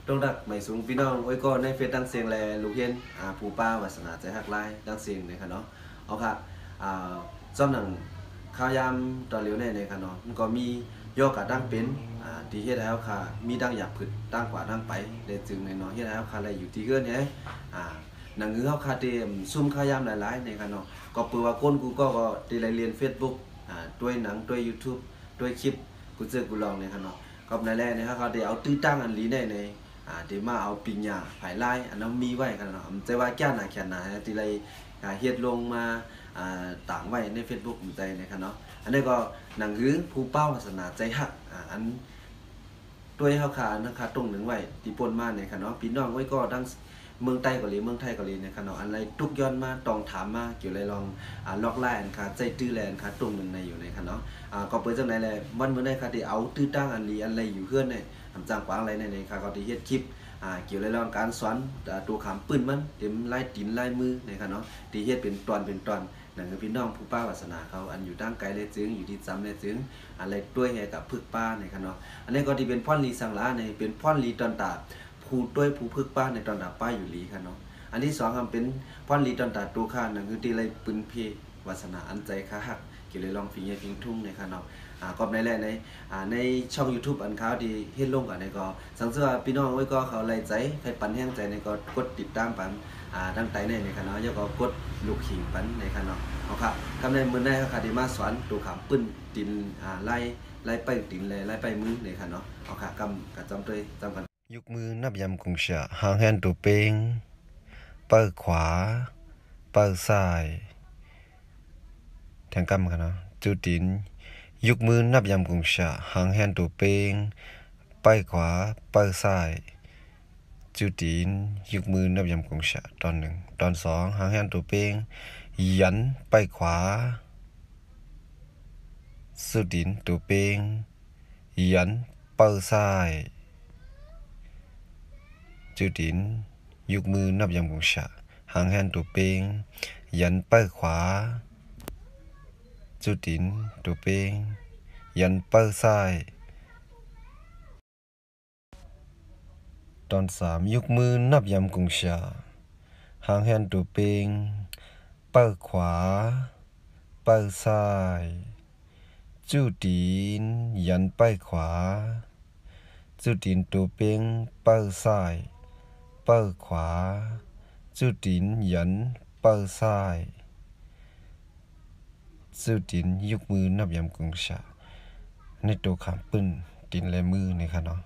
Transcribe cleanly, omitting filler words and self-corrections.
ตรงดักไม่สูงพี่น้องไว้ก็ในเฟซดังเสียงแลลูกเฮียนผู้ป้าวาสนาใจหักไล่ดังเสียงนะครับเนาะเอาค่ะซ่อมหนังข้าวยามตอนเหลียวในครับเนาะมันก็มีย่อกะดังเป็นที่เฮ็ดแล้วค่ะมีดังอยากผึดดังกว่าดังไปได้จึงในเนาะเฮ็ดแล้วค่ะอะไรอยู่ที่เฮือนเนี่ยหนังเงือเฮาค่ะเตรียมซุ่มข้าวยามหลายๆในครับเนาะก็เปิดว่าก้นกูก็ได้เรียน Facebook ด้วยหนังด้วย YouTube ด้วยคลิปกูเจอกูลองเนี่ยครับเนาะก็ในแรกเนี่ยเขาได้เอาตื้อตั้งอันลีในเดี๋ยวมาเอาปิญญาภายไล่อันนั้นมีไว้กันเนาะใจว่าแก้หนาแขนหนาที่ไรเฮ็ดลงมาต่างไว้ใน Facebook ผมใจนะครับเนาะอันนี้ก็หนังหื้อผู้เป้าศาสนาใจหักอันด้วยเฮาขานะคะตรงหนึ่งไว้ที่ปนมาเนี่ยค่ะเนาะพี่น้องไว้ก็ทั้งเมืองใต้เกาหลีเมืองไทยเกาหลีเนี่ยค่ะเนาะอะไรทุกย้อนมาต้องถามมาเกี่ยวอะไรลองล็อกไลน์ค่ะใจตื้อแลนค่ะตรงหนึ่งในอยู่ในค่ะเนาะก็เปิดจังไหนเลยวันเมื่อไหร่ค่ะที่เอาตื้อตั้งอันลีอันไรอยู่เพื่อนเนี่ยทำจ้างกวางอะไรในค่ะก็ที่เฮ็ดคลิปเกี่ยวกับเรื่องการสอนตัวขามปืนมันเต็มลายตีนลายมือนะครับเนาะที่เฮ็ดเป็นตอนนั่นคือพี่น้องผู้ป้าวาสนาเขาอันอยู่ตั้งไกลเลยจึงอยู่ที่จำเลยจึงอะไรด้วยให้กับพึกป้านะครับเนาะอันนี้ก็ที่เป็นพ่อนลีสังลาในเป็นพ่อนลีตอนตาผู้ด้วยผู้พึกป้าในตอนตาป้าอยู่ลีครับเนาะอันที่สองคำเป็นพ่อนลีตอนตาตัวข้านั่นคือที่ไรปืนเพวาสนาอันใจค้าหักเกี่ยวกับลองฝีเงี้ยพิงทุ่งนะครับเนาะก็ในแรกในช่อง YouTube อันเขาที่เฮ็ดลงกันในก็สังเกตว่าพี่น้องไว้ก็เขาไล่ใจให้ปันแห้งใจในก็กดติดตามปันตั้งใจในครับเนาะแล้วก็กดลูกขิงปันในครับเนาะเอาครับคำในมือในครับที่มาสอนตัวขามปื้นตินไล่ไปตินไล่ไปมือในครับเนาะเอาครับกับจำตัวจำกันยกมือนับยำคงเสียหางแฮนตัวเป้งเปิดขวาเปิดซ้ายแทงกำกันเนาะจุดดินยกมือนับยำคงเสียหางแฮนตัวเป้งเปิดขวาเปิดซ้ายจุดดินยกมือนับยำคงเสียตอนหนึ่งตอนสองหางแฮนตัวเป้งยันไปขวาสุดดินตัวเป้งยันเปิดซ้ายจุดดินยกมือนับยำกงชะหางแฮนตัวเป้งยันเป้ขวาจุดดินตัวเป้งยันเป้ซ้ายตอนสามยกมือนับยำกงชะหางแฮนตัวเป้งเป้ขวาเป้ซ้ายจุดดินยันเป้ขวาจุดดินตัวเป้งเป้ซ้ายเป้ขวาจุดดินยันเป้ซ้ายจุดดินยกมือนับยำกงชาในตัวขามปืนดินและมือในค่ะเนาะ